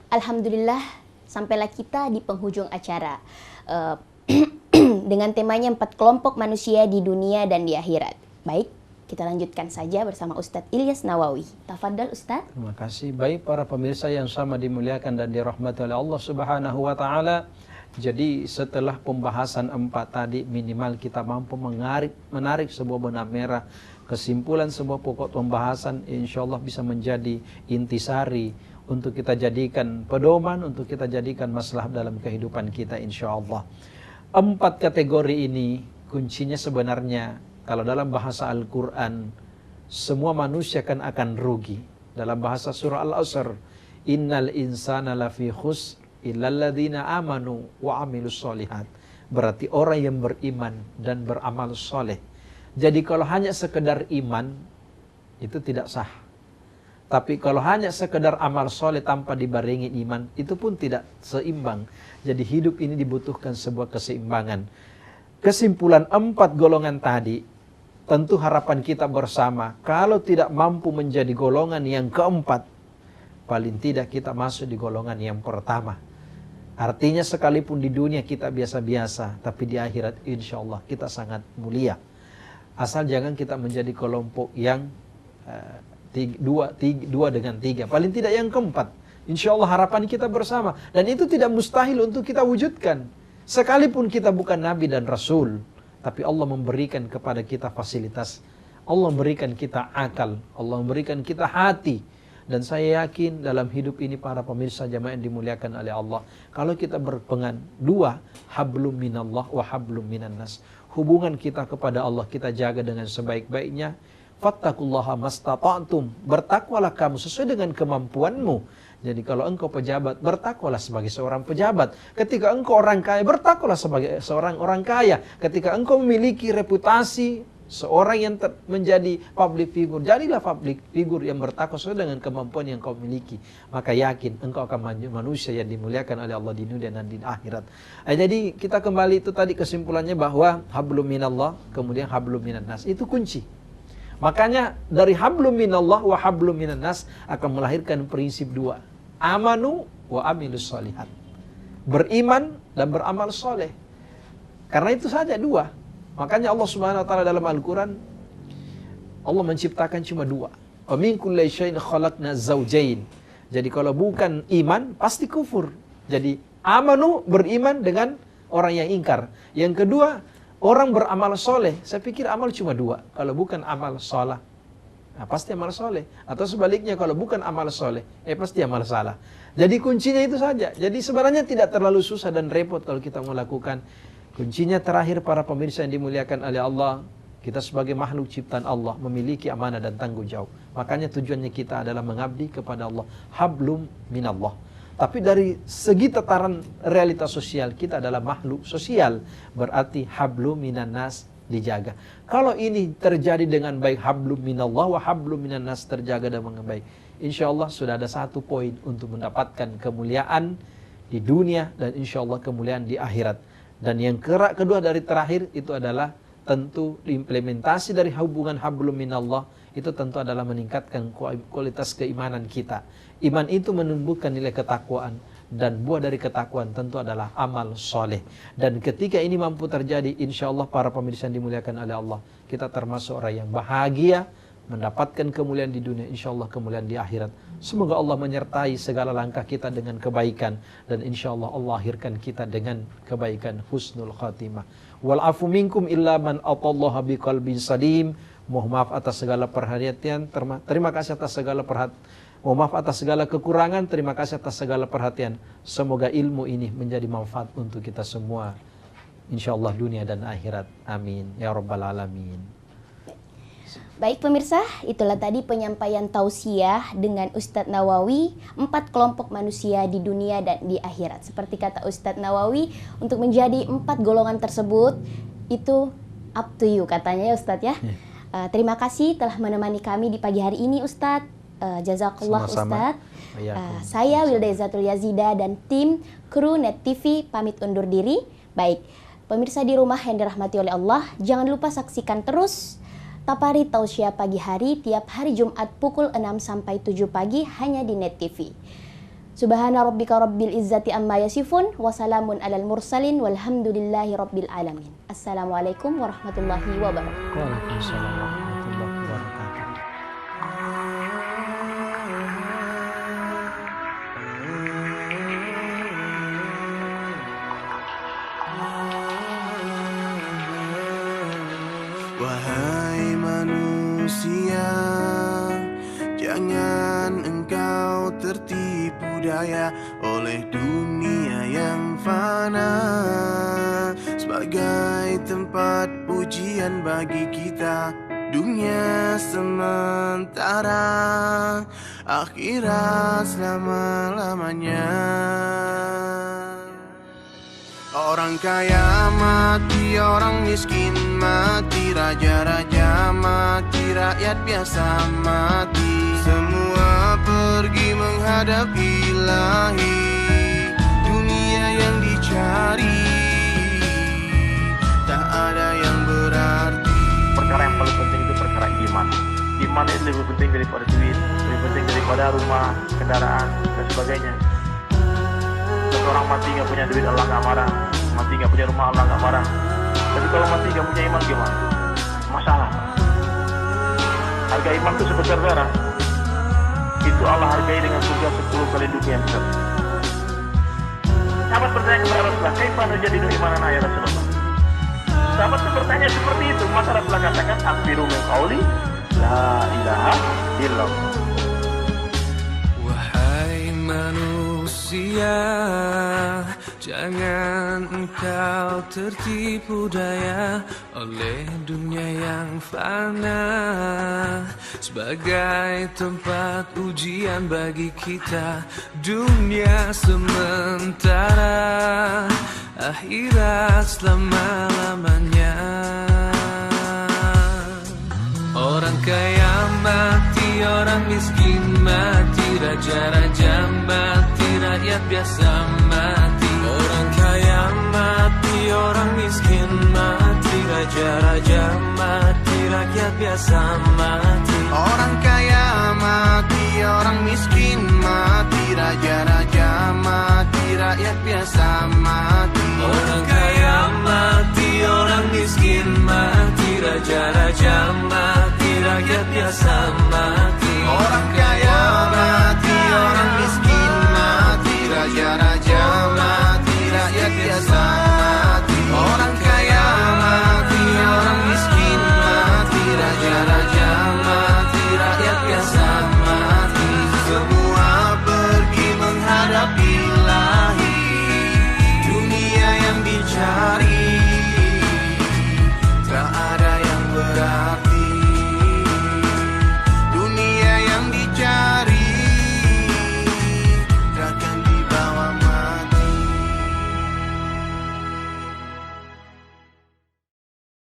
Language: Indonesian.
Alhamdulillah, sampailah kita di penghujung acara dengan temanya 4 kelompok manusia di dunia dan di akhirat. Baik, kita lanjutkan saja bersama Ustadz Ilyas Nawawi. Tafadhal Ustadz. Terima kasih. Baik para pemirsa yang sama dimuliakan dan dirahmati oleh Allah Subhanahu wa taala. Jadi setelah pembahasan 4 tadi, minimal kita mampu menarik sebuah benang merah, kesimpulan sebuah pokok pembahasan, insya Allah bisa menjadi intisari untuk kita jadikan pedoman, untuk kita jadikan masalah dalam kehidupan kita insya Allah. 4 kategori ini kuncinya sebenarnya kalau dalam bahasa Al-Quran, semua manusia kan akan rugi. Dalam bahasa surah Al-Asr, innal insana lafi khusr illalladzina amanu wa amilus solihat. Berarti orang yang beriman dan beramal soleh. Jadi kalau hanya sekedar iman, itu tidak sah. Tapi kalau hanya sekedar amal soleh tanpa dibarengi iman, itu pun tidak seimbang. Jadi hidup ini dibutuhkan sebuah keseimbangan. Kesimpulan 4 golongan tadi, tentu harapan kita bersama, kalau tidak mampu menjadi golongan yang keempat, paling tidak kita masuk di golongan yang pertama. Artinya sekalipun di dunia kita biasa-biasa, tapi di akhirat insya Allah kita sangat mulia. Asal jangan kita menjadi kelompok yang dua dengan 3. Paling tidak yang keempat. Insya Allah harapan kita bersama. Dan itu tidak mustahil untuk kita wujudkan. Sekalipun kita bukan Nabi dan Rasul, tapi Allah memberikan kepada kita fasilitas. Allah memberikan kita akal. Allah memberikan kita hati. Dan saya yakin dalam hidup ini para pemirsa jamaah yang dimuliakan oleh Allah, kalau kita berpegang 2, hablum minallah wa hablum minan nas. Hubungan kita kepada Allah kita jaga dengan sebaik-baiknya. Fattakullaha mastata'tum. Bertakwalah kamu sesuai dengan kemampuanmu. Jadi kalau engkau pejabat, bertakwalah sebagai seorang pejabat. Ketika engkau orang kaya, bertakwalah sebagai seorang orang kaya. Ketika engkau memiliki reputasi seorang yang menjadi public figure, jadilah public figure yang bertakwa sesuai dengan kemampuan yang kau miliki. Maka yakin engkau akan manusia yang dimuliakan oleh Allah di dunia dan di akhirat. Jadi kita kembali itu tadi kesimpulannya bahwa hablum minallah, kemudian hablum minan nas. Itu kunci. Makanya dari hablum minallah wa hablum minan nas akan melahirkan prinsip 2. Amanu wa amilus solihat. Beriman dan beramal soleh. Karena itu saja 2. Makanya Allah Subhanahu wa taala dalam Al-Quran, Allah menciptakan cuma 2. Wa min kulli syai'in khalaqna zawjain. Jadi kalau bukan iman, pasti kufur. Jadi amanu, beriman dengan orang yang ingkar. Yang kedua, orang beramal soleh. Saya pikir amal cuma 2. Kalau bukan amal salah, pasti amal soleh. Atau sebaliknya, kalau bukan amal soleh, pasti amal salah. Jadi kuncinya itu saja. Jadi sebenarnya tidak terlalu susah dan repot kalau kita melakukan. Kuncinya terakhir para pemirsa yang dimuliakan oleh Allah, kita sebagai makhluk ciptaan Allah memiliki amanah dan tanggung jawab. Makanya tujuannya kita adalah mengabdi kepada Allah. Hablum minallah. Tapi dari segi tataran realitas sosial, kita adalah makhluk sosial. Berarti hablum minan nas dijaga. Kalau ini terjadi dengan baik, hablum minallah wa hablum minan nas terjaga dengan baik, insya Allah sudah ada 1 poin untuk mendapatkan kemuliaan di dunia dan insya Allah kemuliaan di akhirat. Dan yang kedua dari terakhir itu adalah tentu implementasi dari hubungan hablum minallah itu tentu adalah meningkatkan kualitas keimanan kita. Iman itu menumbuhkan nilai ketakwaan, dan buah dari ketakwaan tentu adalah amal soleh. Dan ketika ini mampu terjadi, insya Allah para pemirsa yang dimuliakan oleh Allah, kita termasuk orang yang bahagia, mendapatkan kemuliaan di dunia, insya Allah kemuliaan di akhirat. Semoga Allah menyertai segala langkah kita dengan kebaikan, dan insya Allah Allah akhirkan kita dengan kebaikan husnul khatimah. Wal afu minkum illa man atallaha biqalbin salim. Mohon maaf atas segala perhatian, terima kasih atas segala perhatian. Mohon maaf atas segala kekurangan, terima kasih atas segala perhatian. Semoga ilmu ini menjadi manfaat untuk kita semua, insya Allah dunia dan akhirat. Amin ya rabbal alamin. Baik pemirsa, itulah tadi penyampaian tausiah dengan Ustadz Nawawi, 4 kelompok manusia di dunia dan di akhirat. Seperti kata Ustadz Nawawi, untuk menjadi 4 golongan tersebut, itu up to you katanya ya Ustadz ya. Terima kasih telah menemani kami di pagi hari ini Ustadz. Jazakallah Ustadz. Saya Wilda Izzatul Yazida dan tim kru Net TV pamit undur diri. Baik, pemirsa di rumah yang dirahmati oleh Allah, jangan lupa saksikan terus Tapari Tausiah Pagi Hari tiap hari Jumat pukul 6 sampai 7 pagi hanya di Net TV. Subhana rabbika rabbil izzati amma yasifun wa salamun alal mursalin walhamdulillahi rabbil alamin. Assalamualaikum warahmatullahi wabarakatuh. Waalaikumsalam warahmatullahi wabarakatuh. Wahai manusia, jangan engkau tertipu daya oleh dunia yang fana sebagai tempat pujian bagi kita. Dunia sementara, akhirat selama-lamanya. Orang kaya mati, orang miskin mati, raja-raja mati, rakyat biasa mati. Semua pergi menghadap Ilahi. Dunia yang dicari tak ada yang berarti. Perkara yang paling penting itu perkara iman. Iman itu lebih penting daripada duit, lebih penting daripada rumah, kendaraan, dan sebagainya. Orang mati nggak punya duit, Allah nggak marah. Mati nggak punya rumah, Allah nggak marah. Tapi kalau mati nggak punya iman gimana? Masalah. Harga iman itu sebesar darah. Itu Allah hargai dengan surga 10 kali dunia yang besar. Sahabat bertanya kepada Rasulullah, "Kaifa najdidu imanana ya Rasulullah?" Sahabat itu bertanya seperti itu, maka Rasulullah katakan, "Akbiru min qauli la ilaha illallah." Wahai manusia, jangan engkau tertipu daya oleh dunia yang fana sebagai tempat ujian bagi kita. Dunia sementara, akhirat selama-lamanya. Orang kaya mati, orang miskin mati, raja-raja mati, rakyat biasa mati. Orang kaya mati, orang miskin mati, raja-raja mati, rakyat biasa